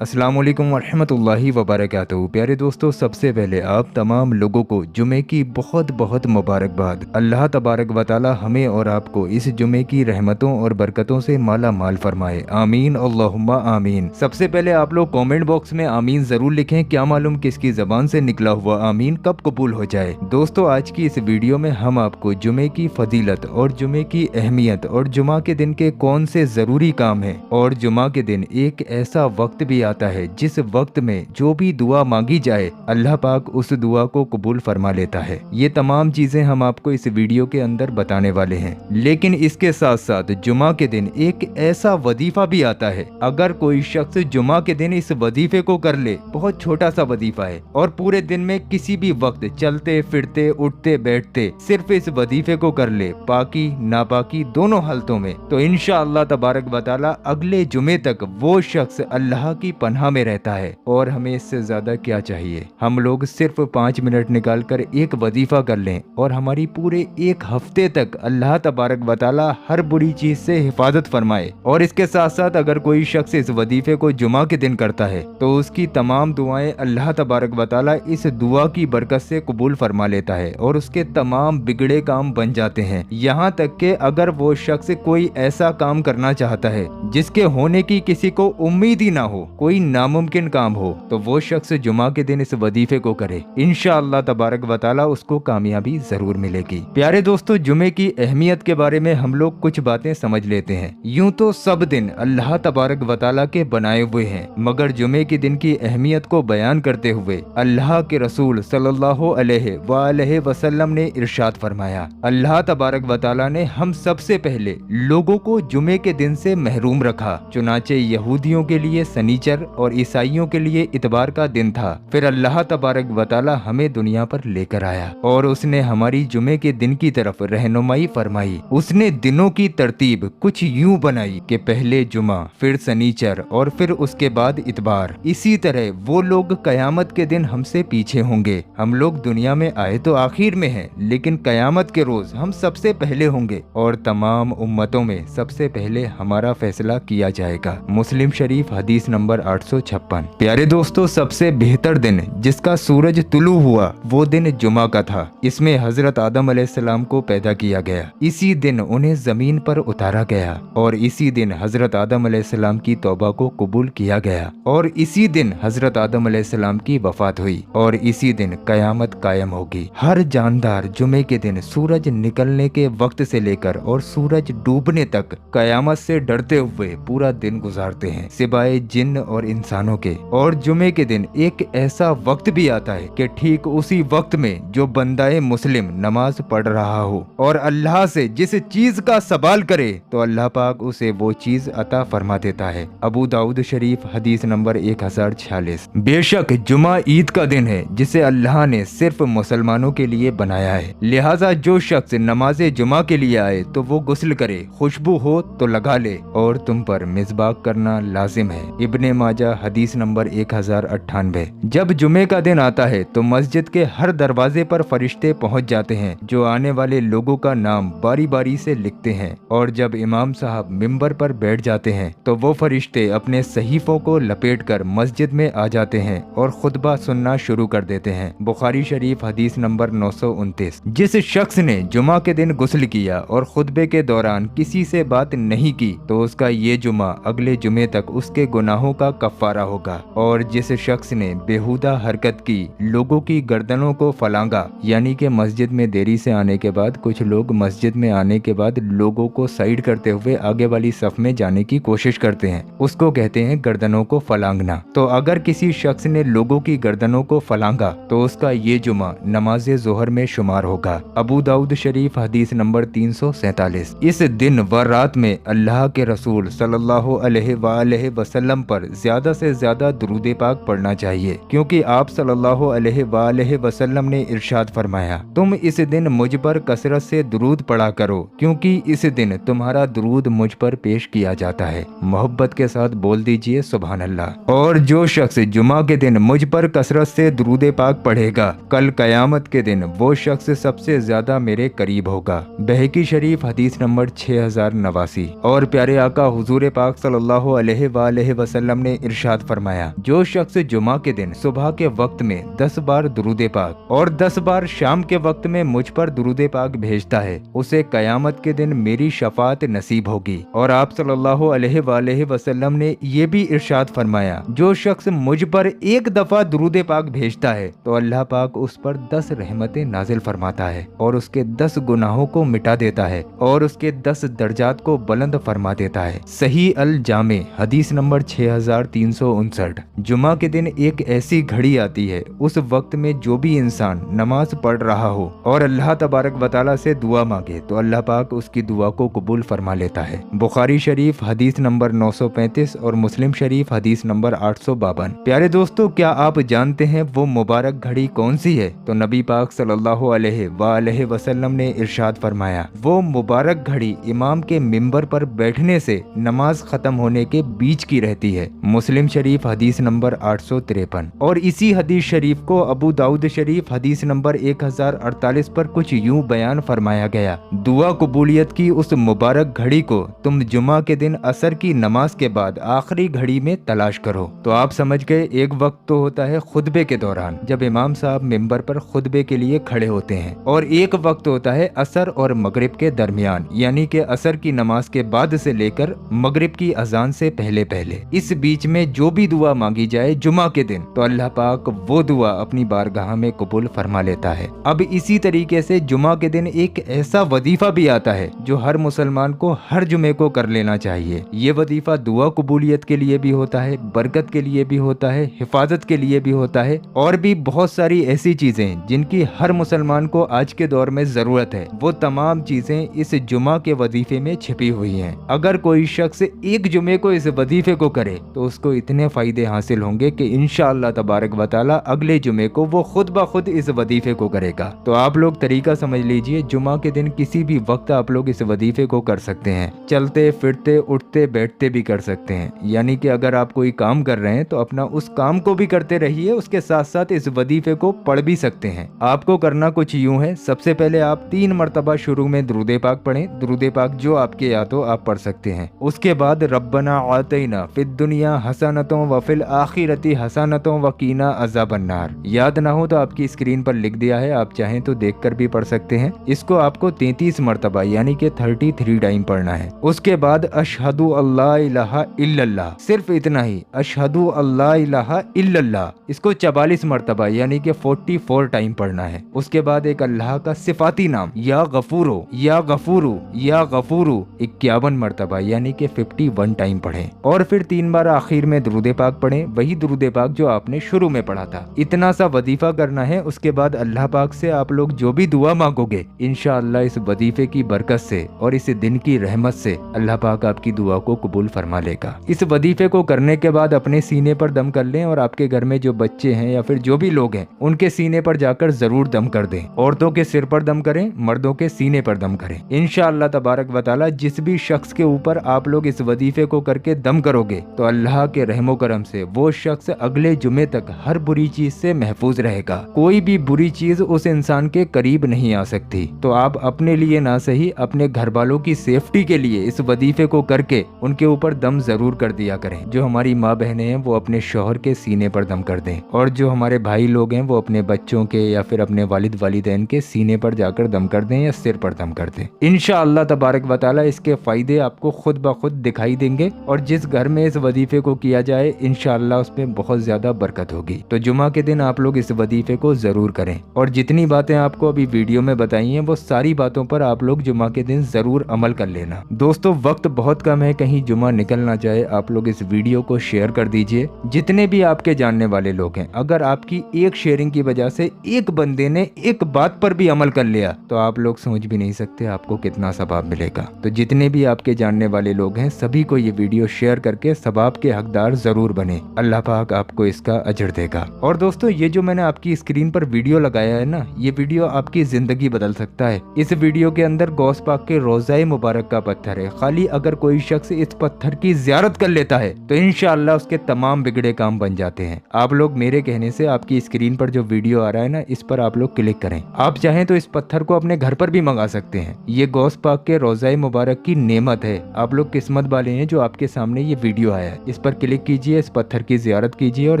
अस्सलाम वालेकुम वरहमतुल्लाहि वबरकातुहू। प्यारे दोस्तों, सबसे पहले आप तमाम लोगों को जुमे की बहुत बहुत मुबारकबाद। अल्लाह तबारक व तआला हमें और आपको इस जुमे की रहमतों और बरकतों से माला माल फरमाए। आमीन अल्लाहुम्मा आमीन। सबसे पहले आप लोग कमेंट बॉक्स में आमीन ज़रूर लिखें। क्या मालूम किसकी ज़बान से निकला हुआ आमीन कब कबूल हो जाए। दोस्तों, आज की इस वीडियो में हम आपको जुमे की फजीलत और जुमे की अहमियत और जुमा के दिन के कौन से ज़रूरी काम हैं और जुमा के दिन एक ऐसा वक्त भी आता है जिस वक्त में जो भी दुआ मांगी जाए अल्लाह पाक उस दुआ को कबूल फरमा लेता है। ये तमाम चीजें हम आपको इस वीडियो के अंदर बताने वाले हैं। लेकिन इसके साथ साथ जुमा के दिन एक ऐसा वजीफा भी आता है। अगर कोई शख्स जुमा के दिन इस वजीफे को कर ले, बहुत छोटा सा वजीफा है, और पूरे दिन में किसी भी वक्त चलते फिरते उठते बैठते सिर्फ इस वजीफे को कर ले, पाकी नापाकी दोनों हालतों में, तो इंशाअल्लाह तबारक व तआला अगले जुमे तक वो शख्स अल्लाह की पनाह में रहता है। और हमें इससे ज्यादा क्या चाहिए। हम लोग सिर्फ 5 मिनट निकाल कर एक वजीफा कर लें और हमारी पूरे एक हफ्ते तक अल्लाह तबारक व तआला हर बुरी चीज से हिफाजत फरमाए। और इसके साथ साथ अगर कोई शख्स इस वजीफे को जुमा के दिन करता है तो उसकी तमाम दुआएं अल्लाह तबारक व तआला इस दुआ की बरकत से कबूल फरमा लेता है और उसके तमाम बिगड़े काम बन जाते हैं। यहाँ तक कि अगर वो शख्स कोई ऐसा काम करना चाहता है जिसके होने की किसी को उम्मीद ही ना हो, कोई नामुमकिन काम हो, तो वो शख्स जुमा के दिन इस वजीफे को करे, इंशाअल्लाह तबारक व तआला उसको कामयाबी जरूर मिलेगी। प्यारे दोस्तों, जुमे की अहमियत के बारे में हम लोग कुछ बातें समझ लेते हैं। यूं तो सब दिन अल्लाह तबारक व तआला के बनाए हुए हैं, मगर जुमे के दिन की अहमियत को बयान करते हुए अल्लाह के रसूल सल्लल्लाहु अलैहि वसल्लम ने इरशाद फरमाया, अल्लाह तबारक व तआला ने हम सबसे पहले लोगों को जुमे के दिन से महरूम रखा। चुनाचे यहूदियों के लिए सनीचर और ईसाइयों के लिए इतवार का दिन था। फिर अल्लाह तबारक व तआला हमें दुनिया पर लेकर आया और उसने हमारी जुमे के दिन की तरफ रहनुमाई फरमाई। उसने दिनों की तरतीब कुछ यूं बनाई कि पहले जुमा, फिर सनीचर और फिर उसके बाद इतवार। इसी तरह वो लोग कयामत के दिन हमसे पीछे होंगे। हम लोग दुनिया में आए तो आखिर में हैं, लेकिन कयामत के रोज हम सबसे पहले होंगे और तमाम उम्मतों में सबसे पहले हमारा फैसला किया जाएगा। मुस्लिम शरीफ हदीस नंबर 856। प्यारे दोस्तों, सबसे बेहतर दिन जिसका सूरज तुलू हुआ वो दिन जुमा का था। इसमें हजरत आदम अलैहिस्सलाम को पैदा किया गया, इसी दिन उन्हें जमीन पर उतारा गया और इसी दिन हजरत आदम अलैहिस्सलाम की तौबा को कबूल किया गया और इसी दिन हजरत आदम अलैहिस्सलाम की वफात हुई और इसी दिन कयामत कायम होगी। हर जानदार जुमे के दिन सूरज निकलने के वक्त से लेकर और सूरज डूबने तक कयामत से डरते हुए पूरा दिन गुजारते हैं, सिवाय जिन्न और इंसानों के। और जुमे के दिन एक ऐसा वक्त भी आता है कि ठीक उसी वक्त में जो बंदाए मुस्लिम नमाज पढ़ रहा हो और अल्लाह से जिस चीज का सवाल करे तो अल्लाह पाक उसे वो चीज अता फरमा देता है। अबू दाऊद शरीफ हदीस नंबर 1046। बेशक जुमा ईद का दिन है जिसे अल्लाह ने सिर्फ मुसलमानों के लिए बनाया है, लिहाजा जो शख्स नमाज जुमा के लिए आए तो वो गुस्ल करे, खुशबू हो तो लगा ले और तुम पर मिज़बाक करना लाजिम है। इब्ने माजा हदीस नंबर 1098। जब जुमे का दिन आता है तो मस्जिद के हर दरवाजे पर फरिश्ते पहुंच जाते हैं जो आने वाले लोगों का नाम बारी बारी से लिखते हैं और जब इमाम साहब मिंबर पर बैठ जाते हैं तो वो फरिश्ते अपने सहीफों को लपेटकर मस्जिद में आ जाते हैं और खुतबा सुनना शुरू कर देते हैं। बुखारी शरीफ हदीस नंबर 929। जिस शख्स ने जुमा के दिन गुस्ल किया और खुतबे के दौरान किसी से बात नहीं की तो उसका ये जुमा अगले जुमे तक उसके गुनाहों का कफ्फारा होगा। और जिस शख्स ने बेहुदा हरकत की, लोगों की गर्दनों को फलांगा, यानी कि मस्जिद में देरी से आने के बाद कुछ लोग मस्जिद में आने के बाद लोगों को साइड करते हुए आगे वाली सफ में जाने की कोशिश करते हैं, उसको कहते हैं गर्दनों को फलांगना। तो अगर किसी शख्स ने लोगों की गर्दनों को फलांगा तो उसका ये जुमा नमाज जोहर में शुमार होगा। अबू दाऊद शरीफ हदीस नंबर 347। इस दिन व रात में अल्लाह के रसूल सल्लल्लाहु अलैहि वसल्लम पर ज्यादा से ज्यादा दुरूद पाक पढ़ना चाहिए, क्योंकि आप सल्लल्लाहु अलैहि वसल्लम ने इरशाद फरमाया, तुम इस दिन मुझ पर कसरत से दुरूद पढ़ा करो, क्योंकि इस दिन तुम्हारा दुरूद मुझ पर पेश किया जाता है। मोहब्बत के साथ बोल दीजिए सुभान अल्लाह। और जो शख्स जुमा के दिन मुझ पर कसरत से दुरूद पाक पढ़ेगा, कल कयामत के दिन वो शख्स सबसे ज्यादा मेरे करीब होगा। बहकी शरीफ हदीस नंबर 6089। और प्यारे आका हुजूर पाक सल्लल्लाहु अलैहि वसल्लम ने ने इरशाद फरमाया, जो शख्स जुमा के दिन सुबह के वक्त में 10 बार दुरूद पाक और 10 बार शाम के वक्त में मुझ पर दुरूद पाक भेजता है, उसे कयामत के दिन मेरी शफात नसीब होगी। और आप सल्लल्लाहु अलैहि वसल्लम ने ये भी इरशाद फरमाया, जो शख्स मुझ पर एक दफा दुरूद पाक भेजता है तो अल्लाह पाक उस पर 10 रहमतें नाजिल फरमाता है और उसके 10 गुनाहों को मिटा देता है और उसके 10 दर्जात को बुलंद फरमा देता है। सही अल जामे हदीस नंबर 6359। जुमा के दिन एक ऐसी घड़ी आती है, उस वक्त में जो भी इंसान नमाज पढ़ रहा हो और अल्लाह तबारक व तआला से दुआ मांगे तो अल्लाह पाक उसकी दुआ को कबूल फरमा लेता है। बुखारी शरीफ हदीस नंबर 935 और मुस्लिम शरीफ हदीस नंबर 852। प्यारे दोस्तों, क्या आप जानते हैं वो मुबारक घड़ी कौन सी है? तो नबी पाक सल्लल्लाहु अलैहि वसल्लम ने इरशाद फरमाया, वो मुबारक घड़ी इमाम के मिंबर पर बैठने से नमाज खत्म होने के बीच की रहती है। मुस्लिम शरीफ हदीस नंबर 853। और इसी हदीस शरीफ को अबू दाऊद शरीफ हदीस नंबर 1048 पर कुछ यूं बयान फरमाया गया, दुआ कबूलियत की उस मुबारक घड़ी को तुम जुमा के दिन असर की नमाज के बाद आखिरी घड़ी में तलाश करो। तो आप समझ गए, एक वक्त तो होता है खुतबे के दौरान जब इमाम साहब मिंबर पर खुतबे के लिए खड़े होते हैं, और एक वक्त होता है असर और मगरिब के दरमियान, यानी कि असर की नमाज के बाद से लेकर मगरिब की अजान से पहले पहले। इस बीच में जो भी दुआ मांगी जाए जुमा के दिन तो अल्लाह पाक वो दुआ अपनी बारगाह में कबूल फरमा लेता है। अब इसी तरीके से जुमा के दिन एक ऐसा वजीफा भी आता है जो हर मुसलमान को हर जुमे को कर लेना चाहिए। ये वजीफा दुआ कबूलियत के लिए भी होता है, बरकत के लिए भी होता है, हिफाजत के लिए भी होता है, और भी बहुत सारी ऐसी चीजें जिनकी हर मुसलमान को आज के दौर में जरूरत है, वो तमाम चीजें इस जुमा के वजीफे में छिपी हुई हैं। अगर कोई शख्स एक जुमे को इस वजीफे को करे तो उसको इतने फायदे हासिल होंगे कि इंशाअल्लाह तबारक व तआला अगले जुमे को वो खुद ब खुद इस वजीफे को करेगा। तो आप लोग तरीका समझ लीजिए, जुमा के दिन किसी भी वक्त आप लोग इस वजीफे को कर सकते हैं। चलते फिरते उठते बैठते भी कर सकते हैं, यानी कि अगर आप कोई काम कर रहे हैं तो अपना उस काम को भी करते रहिए, उसके साथ साथ इस वजीफे को पढ़ भी सकते हैं। आपको करना कुछ यूं है, सबसे पहले आप 3 मरतबा शुरू में दुरूद पाक पढ़ें। दुरूद पाक जो आपके याद हो आप पढ़ सकते हैं। उसके बाद रब्बना आतिना फिद दुनिया हसनतों व फिल आखिरती हसनतों व कीना अज़ाबन नार। याद ना हो तो आपकी स्क्रीन पर लिख दिया है, आप चाहें तो देखकर भी पढ़ सकते हैं। इसको आपको 33 मरतबा यानी कि 33 टाइम पढ़ना है। उसके बाद अशहदु अल्ला इलाहा इल्लल्लाह, सिर्फ इतना ही, अशहदु अल्ला इलाहा इल्लल्लाह, इसको 44 मरतबा यानी कि 44 टाइम पढ़ना है। उसके बाद एक अल्लाह का सिफाती नाम या गफूरो या गफूरू या गफूरू 51 मरतबा यानी कि 51 टाइम पढ़ें। और फिर 3 बार आखिर में दुरूद पाक पढ़ें, वही दुरूद पाक जो आपने शुरू में पढ़ा था। इतना सा वजीफा करना है। उसके बाद अल्लाह पाक से आप लोग जो भी दुआ मांगोगे इंशाअल्लाह इस वजीफे की बरकत से और इस दिन की रहमत से अल्लाह पाक आपकी दुआ को कबूल फरमा लेगा। इस वजीफे को करने के बाद अपने सीने पर दम कर लें, और आपके घर में जो बच्चे हैं या फिर जो भी लोग हैं उनके सीने पर जाकर जरूर दम कर दें। औरतों के सिर पर दम करें, मर्दों के सीने पर दम करें। इंशाअल्लाह तबारक व तआला जिस भी शख्स के ऊपर आप लोग इस वजीफे को करके दम करोगे तो अल्लाह के रहमो करम से वो शख्स अगले जुमे तक हर बुरी चीज से महफूज रहेगा। कोई भी बुरी चीज उस इंसान के करीब नहीं आ सकती। तो आप अपने लिए ना सही, अपने घर वालों की सेफ्टी के लिए इस वजीफे को करके उनके ऊपर दम जरूर कर दिया करें। जो हमारी माँ बहनें हैं वो अपने शौहर के सीने पर दम कर दें, और जो हमारे भाई लोग हैं वो अपने बच्चों के या फिर अपने वालिद वालिदैन के सीने पर जाकर दम कर दें या सिर पर दम कर दें। इंशाअल्लाह तबारक व तआला इसके फायदे आपको खुद ब खुद दिखाई देंगे, और जिस घर में इस वजीफे को किया जाए इंशाअल्लाह उसमें बहुत ज्यादा बरकत होगी। तो जुमा के दिन आप लोग इस वजीफे को जरूर करें, और जितनी बातें आपको अभी वीडियो में बताई हैं वो सारी बातों पर आप लोग जुमा के दिन जरूर अमल कर लेना। दोस्तों वक्त बहुत कम है, कहीं जुमा निकल ना जाए, आप लोग इस वीडियो को शेयर कर दीजिए जितने भी आपके जानने वाले लोग हैं। अगर आपकी एक शेयरिंग की वजह से एक बंदे ने एक बात पर भी अमल कर लिया तो आप लोग समझ भी नहीं सकते आपको कितना सवाब मिलेगा। तो जितने भी आपके जानने वाले लोग हैं सभी को ये वीडियो शेयर करके सवाब के हकदार जरूर बने। अल्लाह पाक आपको इसका अजर देगा। और दोस्तों ये जो मैंने आपकी स्क्रीन पर वीडियो लगाया है ना, ये वीडियो आपकी जिंदगी बदल सकता है। इस वीडियो के अंदर गौस पाक के रोज़ाए मुबारक का पत्थर है। खाली अगर कोई शख्स इस पत्थर की ज़ियारत कर लेता है तो इंशाअल्लाह उसके तमाम बिगड़े काम बन जाते हैं। आप लोग मेरे कहने से आपकी स्क्रीन पर जो वीडियो आ रहा है ना, इस पर आप लोग क्लिक करें। आप चाहें तो इस पत्थर को अपने घर पर भी मंगा सकते हैं। ये गौस पाक के रोज़ाए मुबारक की नेमत है। आप लोग किस्मत वाले हैं जो आपके सामने ये वीडियो आया है। इस पर क्लिक कीजिए, इस पत्थर की ज़ियारत कीजिए और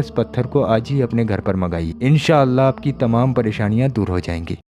इस पत्थर को आज ही अपने घर पर मंगाइए। इंशाअल्लाह आपकी तमाम परेशानियाँ दूर हो जाएंगी।